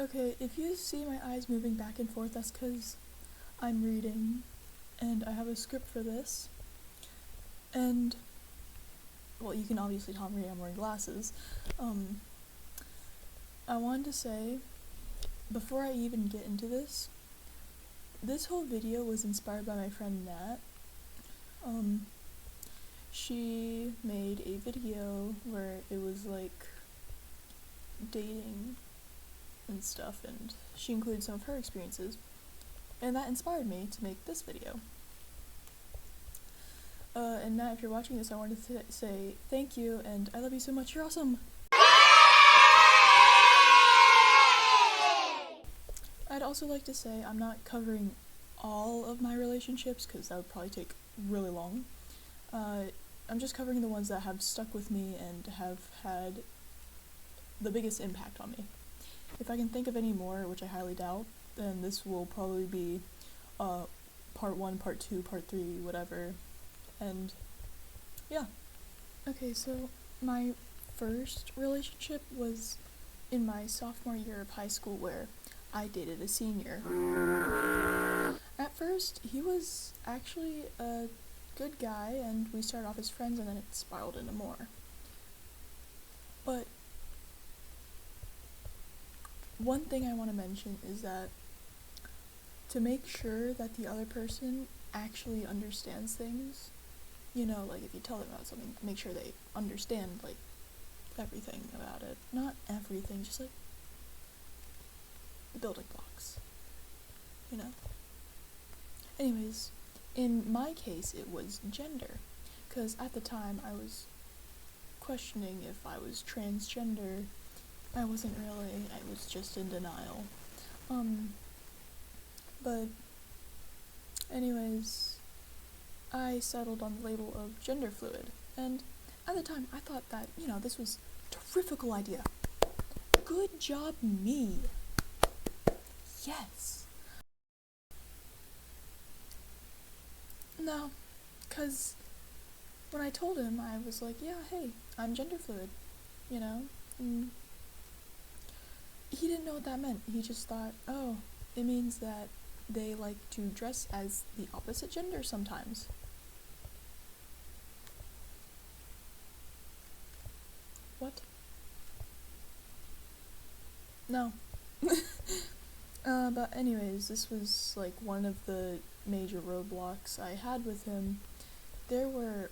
Okay, if you see my eyes moving back and forth, that's because I'm reading, and I have a script for this. And, well, you can obviously tell I'm wearing glasses. I wanted to say, before I even get into this whole video was inspired by my friend Nat. She made a video where it was like dating and stuff, and she included some of her experiences, and that inspired me to make this video. And Nat, if you're watching this, I wanted to say thank you, and I love you so much, you're awesome! I'd also like to say I'm not covering all of my relationships, because that would probably take really long. I'm just covering the ones that have stuck with me and have had the biggest impact on me. If I can think of any more, which I highly doubt, then this will probably be part 1, part 2, part 3, whatever, and yeah. Okay, so my first relationship was in my sophomore year of high school, where I dated a senior. At first, he was actually a good guy, and we started off as friends, and then it spiraled into more. But one thing I want to mention is that to make sure that the other person actually understands things, you know, like if you tell them about something, make sure they understand, like, everything about it. Not everything, just like the building blocks, you know? Anyways, in my case, it was gender, because at the time I was questioning if I was transgender. I wasn't really, I was just in denial. But anyways, I settled on the label of gender fluid, and at the time I thought that, you know, this was a terrifical idea. Good job, me. Yes. No, because when I told him, I was like, yeah, hey, I'm gender fluid, you know? And he didn't know what that meant. He just thought, oh, it means that they like to dress as the opposite gender sometimes. What? No. But anyways, this was like one of the major roadblocks I had with him. There were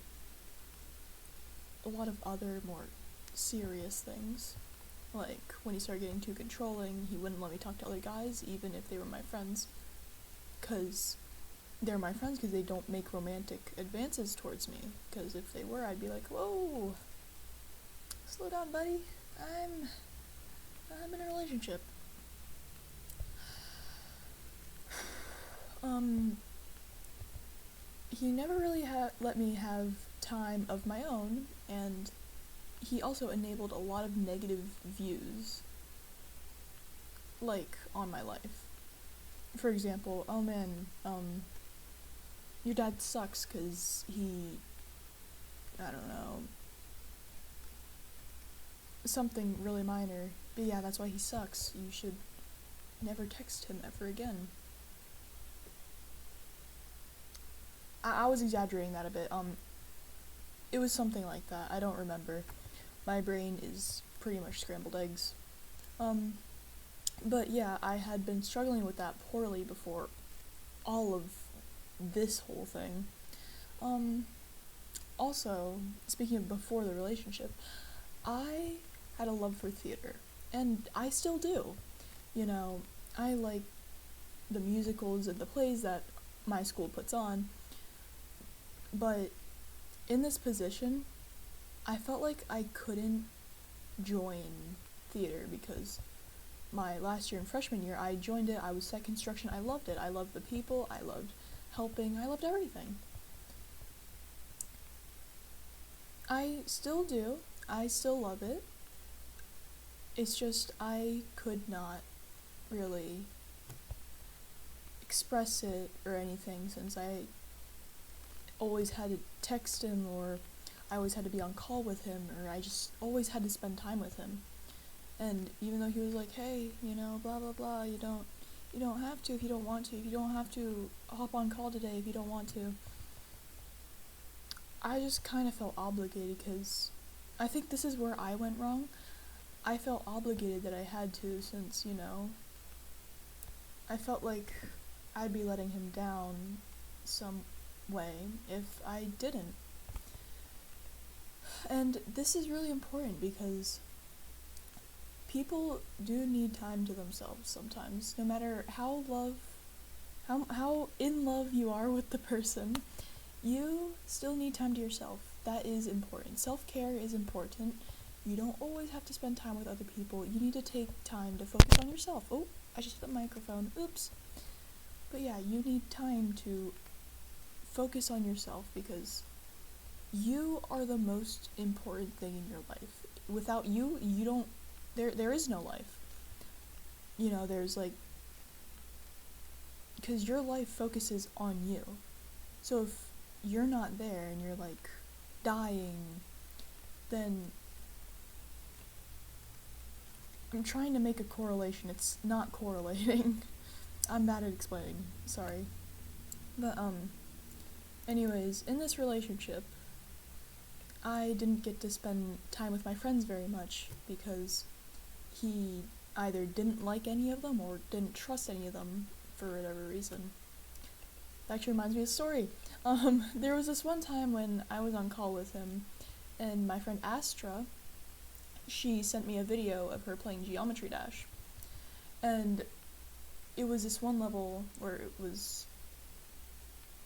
a lot of other more serious things. Like, when he started getting too controlling, he wouldn't let me talk to other guys, even if they were my friends. Because they're my friends, because they don't make romantic advances towards me. Because if they were, I'd be like, whoa, slow down, buddy. I'm in a relationship. He never really let me have time of my own, and he also enabled a lot of negative views, like, on my life. For example, oh man, your dad sucks because he, I don't know, something really minor, but yeah, that's why he sucks. You should never text him ever again. I was exaggerating that a bit. It was something like that. I don't remember. My brain is pretty much scrambled eggs. But yeah, I had been struggling with that poorly before all of this whole thing. Also, speaking of before the relationship, I had a love for theater, and I still do. You know, I like the musicals and the plays that my school puts on, but in this position, I felt like I couldn't join theater because my last year in freshman year, I joined it, I was set construction, I loved it. I loved the people, I loved helping, I loved everything. I still do, I still love it. It's just I could not really express it or anything, since I always had to text him, or I always had to be on call with him, or I just always had to spend time with him. And even though he was like, hey, blah blah blah, you don't have to if you don't want to. If you don't have to hop on call today if you don't want to. I just kind of felt obligated because I think this is where I went wrong. I felt obligated that I had to since, I felt like I'd be letting him down some way if I didn't. And this is really important because people do need time to themselves sometimes. No matter how in love you are with the person, you still need time to yourself. That is important. Self-care is important. You don't always have to spend time with other people. You need to take time to focus on yourself. Oh, I just hit the microphone. Oops. But yeah, you need time to focus on yourself because you are the most important thing in your life. Without you, you don't, there is no life. There's because your life focuses on you. So if you're not there and you're dying, then I'm trying to make a correlation. It's not correlating. I'm bad at explaining. Sorry. But anyways, in this relationship, I didn't get to spend time with my friends very much because he either didn't like any of them or didn't trust any of them for whatever reason. That actually reminds me of a story. There was this one time when I was on call with him, and my friend Astra, she sent me a video of her playing Geometry Dash. And it was this one level where it was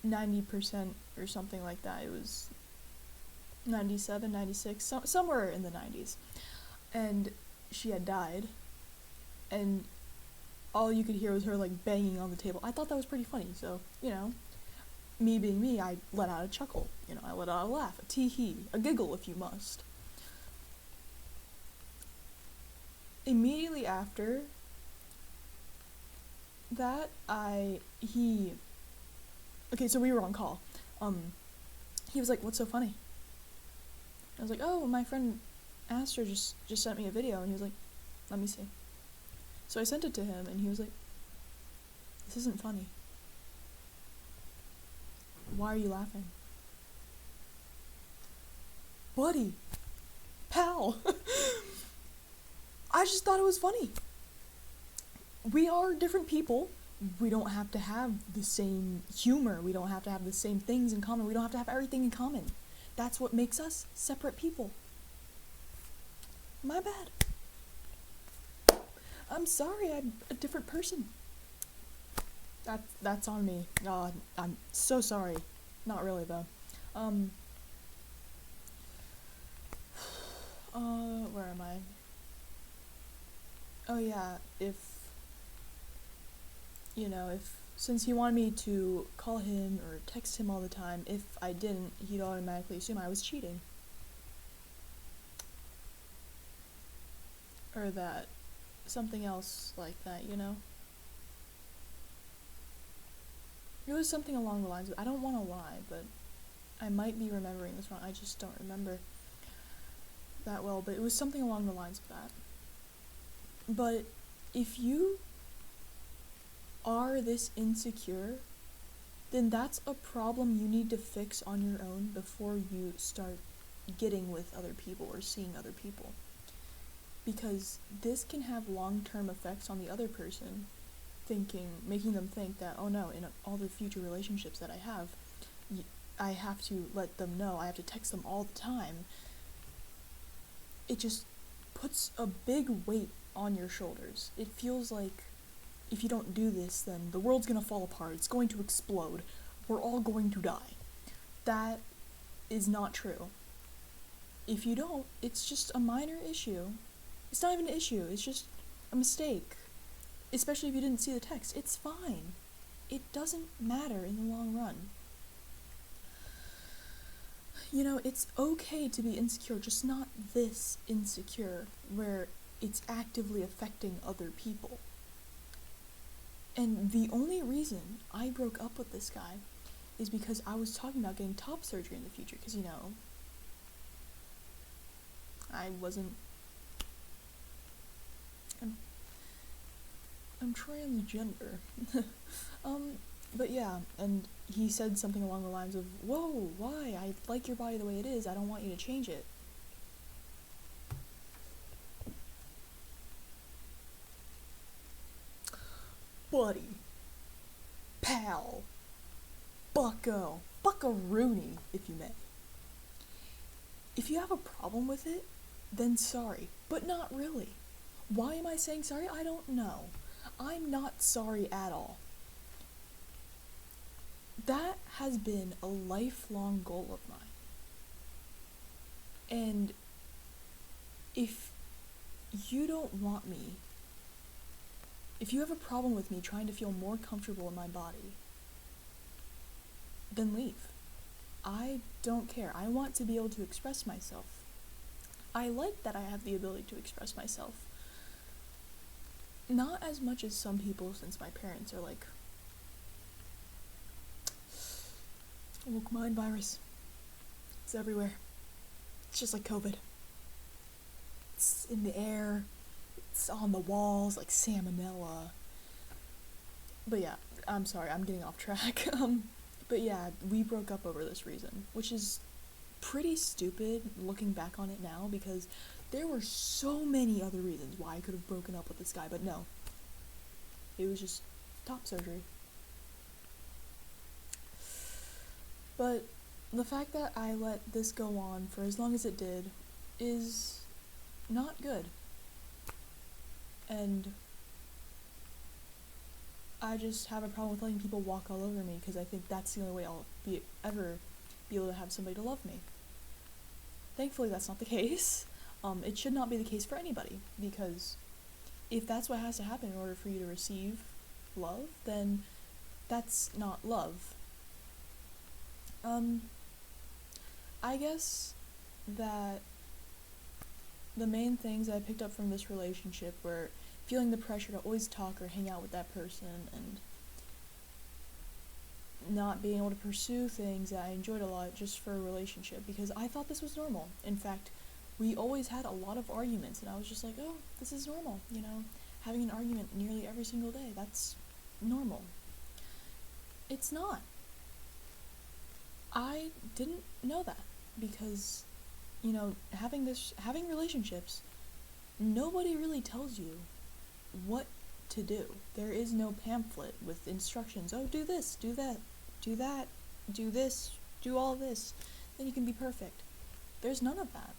90% or something like that. It was 97, 96, somewhere in the 90s. And she had died, and all you could hear was her banging on the table. I thought that was pretty funny, so, me being me, I let out a chuckle. I let out a laugh, a tee-hee, a giggle if you must. Immediately after that, okay, so we were on call. He was like, "What's so funny?" I was like, "Oh, my friend Astor just sent me a video," and he was like, "Let me see." So I sent it to him, and he was like, "This isn't funny. Why are you laughing?" Buddy, pal, I just thought it was funny. We are different people. We don't have to have the same humor. We don't have to have the same things in common. We don't have to have everything in common. That's what makes us separate people. My bad. I'm sorry, I'm a different person. That's on me. God, I'm so sorry. Not really, though. Where am I? Oh yeah, since he wanted me to call him or text him all the time, if I didn't, he'd automatically assume I was cheating. Or that, something else like that, It was something along the lines of, I don't want to lie, but I might be remembering this wrong, I just don't remember that well, but it was something along the lines of that. But if you are this insecure, then that's a problem you need to fix on your own before you start getting with other people or seeing other people. Because this can have long-term effects on the other person, making them think that, oh no, in all the future relationships that I have to let them know, I have to text them all the time. It just puts a big weight on your shoulders. It feels like if you don't do this, then the world's gonna fall apart, it's going to explode, we're all going to die. That is not true. If you don't, it's just a minor issue. It's not even an issue, it's just a mistake. Especially if you didn't see the text, it's fine. It doesn't matter in the long run. It's okay to be insecure, just not this insecure, where it's actively affecting other people. And the only reason I broke up with this guy is because I was talking about getting top surgery in the future, because, I wasn't transgender. But yeah, and he said something along the lines of, "Whoa, why? I like your body the way it is. I don't want you to change it." Buddy, pal, buckaroony, if you may. If you have a problem with it, then sorry, but not really. Why am I saying sorry? I don't know. I'm not sorry at all. That has been a lifelong goal of mine. And if you don't want me, if you have a problem with me trying to feel more comfortable in my body, then leave. I don't care. I want to be able to express myself. I like that I have the ability to express myself. Not as much as some people, since my parents are like, woke mind virus. It's everywhere. It's just like COVID. It's in the air. It's on the walls like salmonella. But yeah, I'm sorry, I'm getting off track. But yeah, we broke up over this reason, which is pretty stupid looking back on it now, because there were so many other reasons why I could have broken up with this guy, but no. It was just top surgery. But the fact that I let this go on for as long as it did is not good. And I just have a problem with letting people walk all over me, because I think that's the only way I'll ever be able to have somebody to love me. Thankfully, that's not the case. It should not be the case for anybody, because if that's what has to happen in order for you to receive love, then that's not love. I guess that the main things I picked up from this relationship were feeling the pressure to always talk or hang out with that person, and not being able to pursue things that I enjoyed a lot just for a relationship, because I thought this was normal. In fact, we always had a lot of arguments, and I was just like, oh, this is normal, having an argument nearly every single day, that's normal. It's not. I didn't know that, because, having relationships, nobody really tells you what to do. There is no pamphlet with instructions. Oh, do this, do that, do that, do this, do all this, then you can be perfect. There's none of that.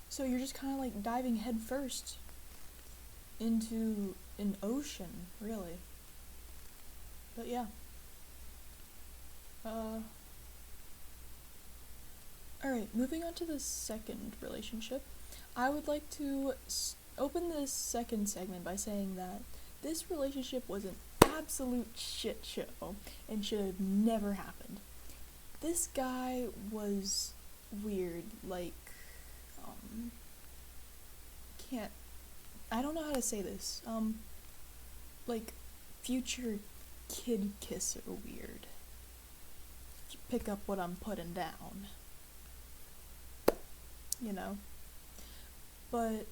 So you're just kind of like diving headfirst into an ocean, really. But yeah. Alright, moving on to the second relationship. I would like to open this second segment by saying that this relationship was an absolute shit show and should have never happened. This guy was weird, I don't know how to say this, future kid kisser weird. If you pick up what I'm putting down. But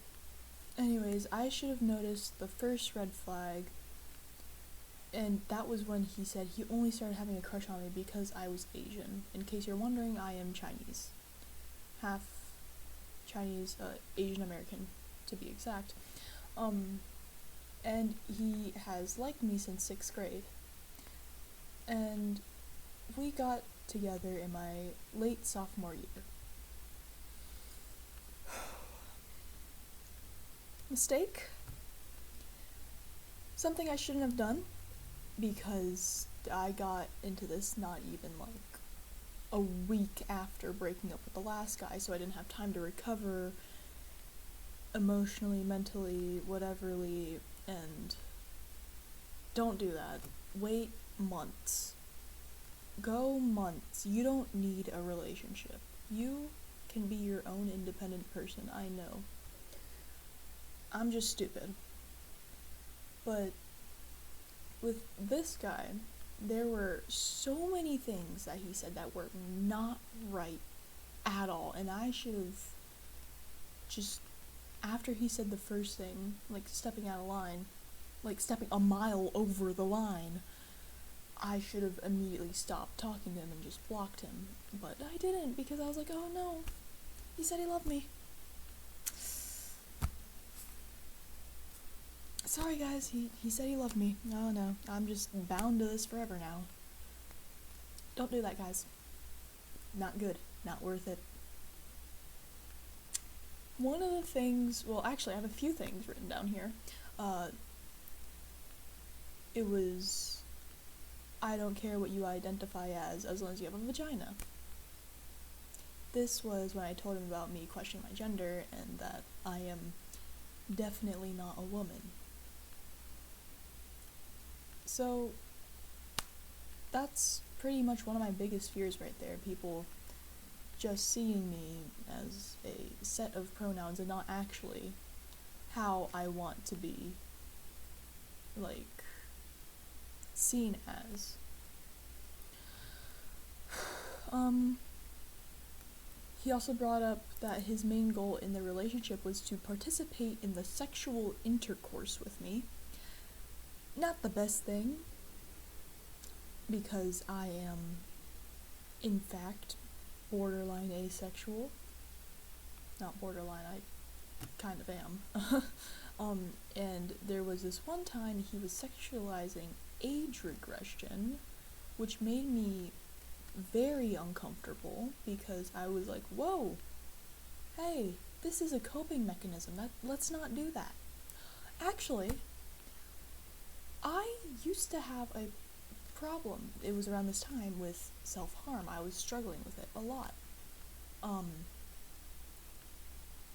anyways, I should have noticed the first red flag, and that was when he said he only started having a crush on me because I was Asian. In case you're wondering, I am Chinese. Half Chinese, Asian American, to be exact. And he has liked me since 6th grade. And we got together in my late sophomore year. Mistake? Something I shouldn't have done, because I got into this not even a week after breaking up with the last guy, so I didn't have time to recover emotionally, mentally, whateverly, and don't do that. Wait months. Go months. You don't need a relationship. You can be your own independent person, I know. I'm just stupid. But with this guy, there were so many things that he said that were not right at all, and I should have just after he said the first thing, like stepping out of line, like stepping a mile over the line, I should have immediately stopped talking to him and just blocked him. But I didn't, because I was like, oh no, he said he loved me. Sorry guys, he said he loved me. No, I'm just bound to this forever now. Don't do that, guys. Not good. Not worth it. One of the things, well actually I have a few things written down here. It was, I don't care what you identify as long as you have a vagina. This was when I told him about me questioning my gender and that I am definitely not a woman. So that's pretty much one of my biggest fears right there. People just seeing me as a set of pronouns and not actually how I want to be, like, seen as. He also brought up that his main goal in the relationship was to participate in the sexual intercourse with me. Not the best thing, because I am, in fact, borderline asexual. Not borderline, I kind of am. And there was this one time he was sexualizing age regression, which made me very uncomfortable, because I was like, whoa, hey, this is a coping mechanism, let's not do that. Actually, I used to have a problem, it was around this time, with self-harm. I was struggling with it a lot.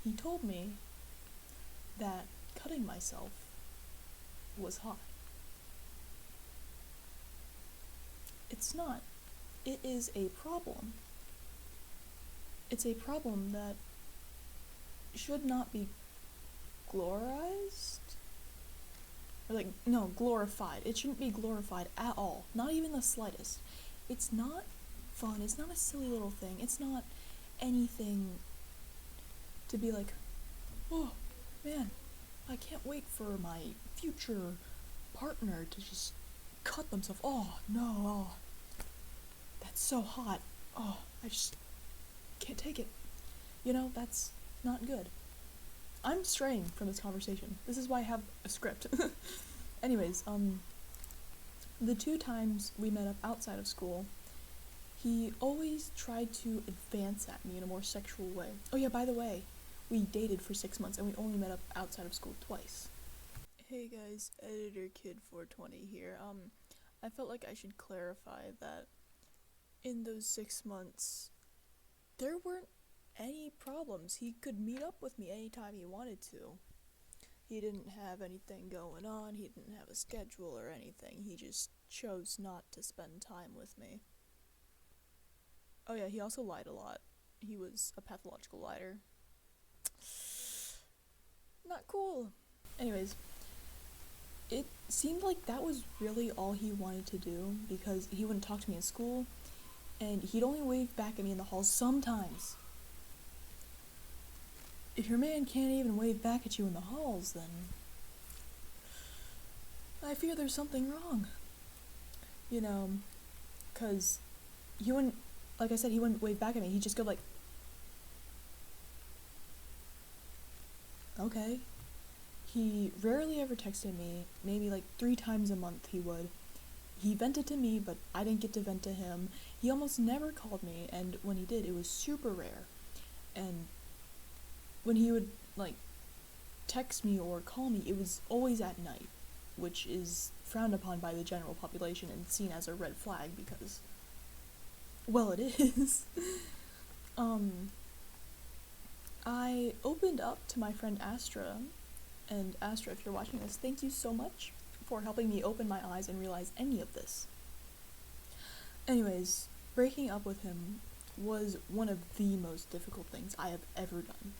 He told me that cutting myself was hot. It's not. It is a problem. It's a problem that should not be glorified. Glorified. It shouldn't be glorified at all. Not even the slightest. It's not fun. It's not a silly little thing. It's not anything to be like, oh, man, I can't wait for my future partner to just cut themselves. Oh, no, oh, that's so hot. Oh, I just can't take it. That's not good. I'm straying from this conversation. This is why I have a script. Anyways, the 2 times we met up outside of school, he always tried to advance at me in a more sexual way. Oh yeah, by the way, we dated for 6 months and we only met up outside of school twice. Hey guys, Editor Kid 420 here. I felt like I should clarify that in those 6 months, there weren't any problems. He could meet up with me anytime he wanted to. He didn't have anything going on, he didn't have a schedule or anything, he just chose not to spend time with me. Oh yeah, he also lied a lot. He was a pathological liar. Not cool. Anyways, it seemed like that was really all he wanted to do, because he wouldn't talk to me in school, and he'd only wave back at me in the halls sometimes. If your man can't even wave back at you in the halls, then I fear there's something wrong. 'Cause he wouldn't, like I said, he wouldn't wave back at me, he'd just go like, okay. He rarely ever texted me, maybe like 3 times a month he would. He vented to me, but I didn't get to vent to him. He almost never called me, and when he did, it was super rare. And when he would, text me or call me, it was always at night, which is frowned upon by the general population and seen as a red flag because, well, it is. I opened up to my friend Astra, and Astra, if you're watching this, thank you so much for helping me open my eyes and realize any of this. Anyways, breaking up with him was one of the most difficult things I have ever done.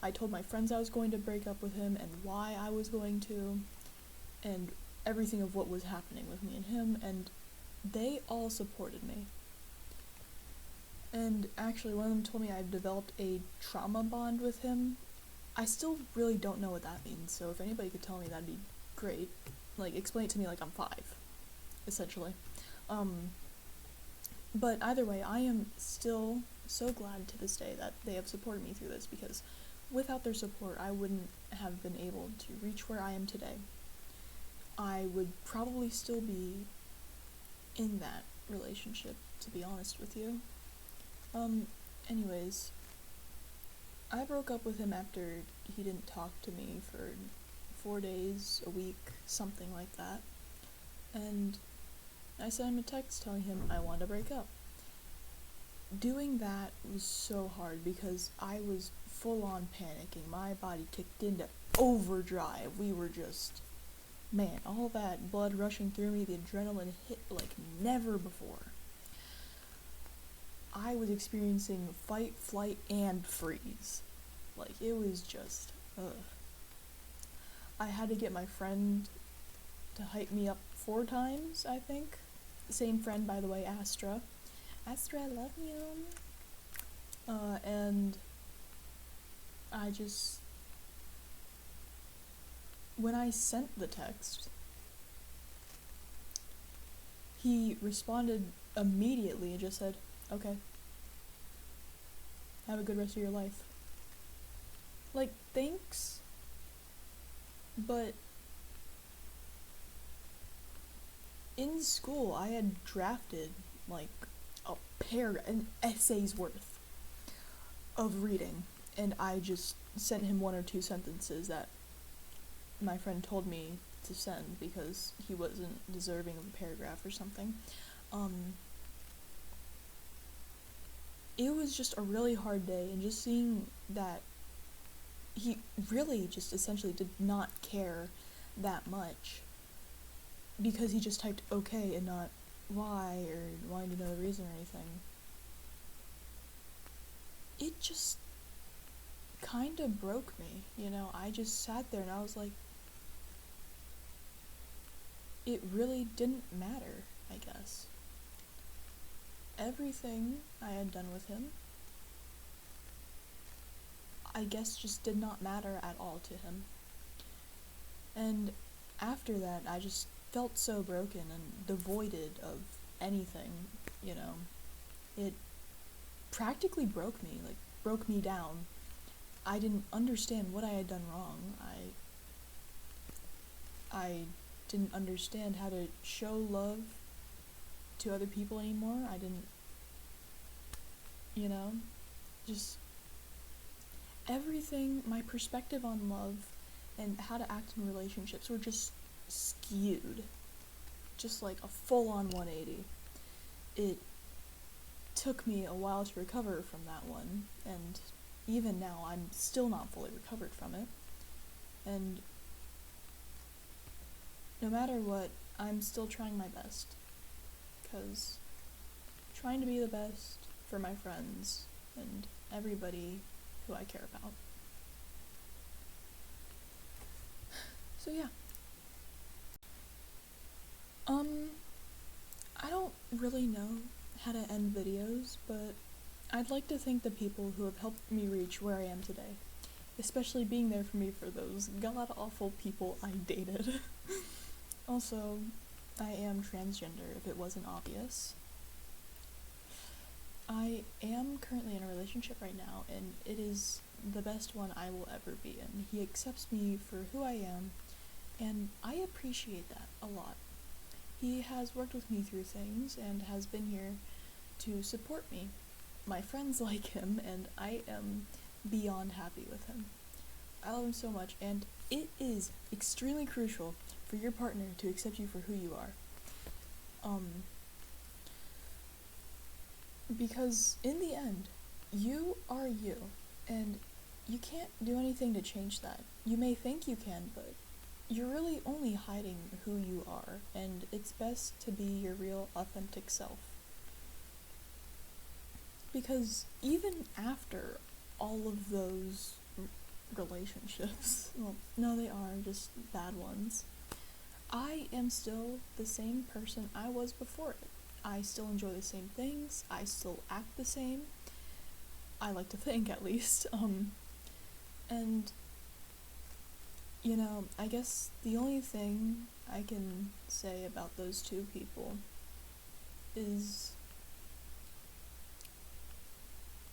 I told my friends I was going to break up with him and why I was going to, and everything of what was happening with me and him, and they all supported me. And actually, one of them told me I've developed a trauma bond with him, I still really don't know what that means, so if anybody could tell me, that'd be great. Like, explain it to me like I'm 5, essentially. But either way, I am still so glad to this day that they have supported me through this, because without their support, I wouldn't have been able to reach where I am today. I would probably still be in that relationship, to be honest with you. Anyways, I broke up with him after he didn't talk to me for 4 days, a week, something like that. And I sent him a text telling him I wanted to break up. Doing that was so hard because I was full on panicking. My body kicked into overdrive. We were just, man, all that blood rushing through me, the adrenaline hit like never before. I was experiencing fight, flight, and freeze. Like, it was just, ugh. I had to get my friend to hype me up 4 times, I think. Same friend, by the way, Astra. Astra, I love you. And I just, when I sent the text, he responded immediately and just said, okay, have a good rest of your life. Like, thanks, but in school I had drafted like an essay's worth of reading, and I just sent him 1 or 2 sentences that my friend told me to send because he wasn't deserving of a paragraph or something. It was just a really hard day, and just seeing that he really just essentially did not care that much because he just typed okay and not why or wanting to know the reason or anything. It just kind of broke me, you know. I just sat there and I was like, it really didn't matter, I guess. Everything I had done with him, I guess, just did not matter at all to him. And after that, I just felt so broken and devoided of anything, you know. It practically broke me, like, broke me down. I didn't understand what I had done wrong. I didn't understand how to show love to other people anymore. I didn't, you know, just everything, my perspective on love and how to act in relationships were just skewed. Just like a full-on 180. It took me a while to recover from that one, and even now I'm still not fully recovered from it. And no matter what, I'm still trying my best, because trying to be the best for my friends and everybody who I care about. So yeah. I don't really know how to end videos, but I'd like to thank the people who have helped me reach where I am today, especially being there for me for those god-awful people I dated. Also, I am transgender, if it wasn't obvious. I am currently in a relationship right now, and it is the best one I will ever be in. He accepts me for who I am, and I appreciate that a lot. He has worked with me through things and has been here to support me. My friends like him, and I am beyond happy with him. I love him so much, and it is extremely crucial for your partner to accept you for who you are. Because in the end, you are you, and you can't do anything to change that. You may think you can, but you're really only hiding who you are, and it's best to be your real, authentic self. Because even after all of those relationships, well, no, they are just bad ones, I am still the same person I was before it. I still enjoy the same things, I still act the same, I like to think at least, and I guess the only thing I can say about those two people is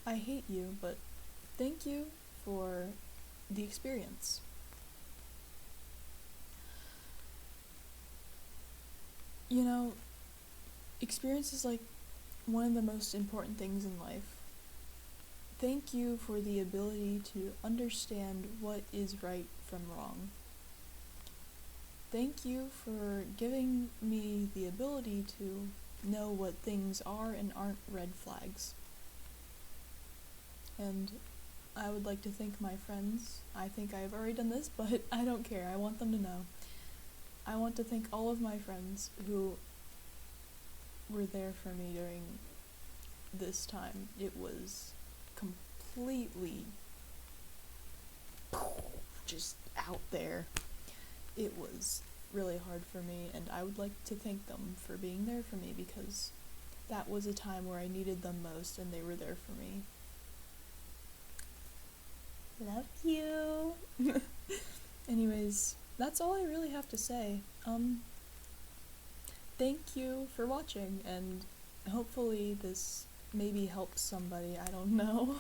I hate you, but thank you for the experience. You know, experience is like one of the most important things in life. Thank you for the ability to understand what is right from wrong. Thank you for giving me the ability to know what things are and aren't red flags. And I would like to thank my friends. I think I've already done this, but I don't care. I want them to know. I want to thank all of my friends who were there for me during this time. It was completely just out there. It was really hard for me, and I would like to thank them for being there for me because that was a time where I needed them most and they were there for me. Love you. Anyways, that's all I really have to say. Thank you for watching, and hopefully this maybe helps somebody, I don't know.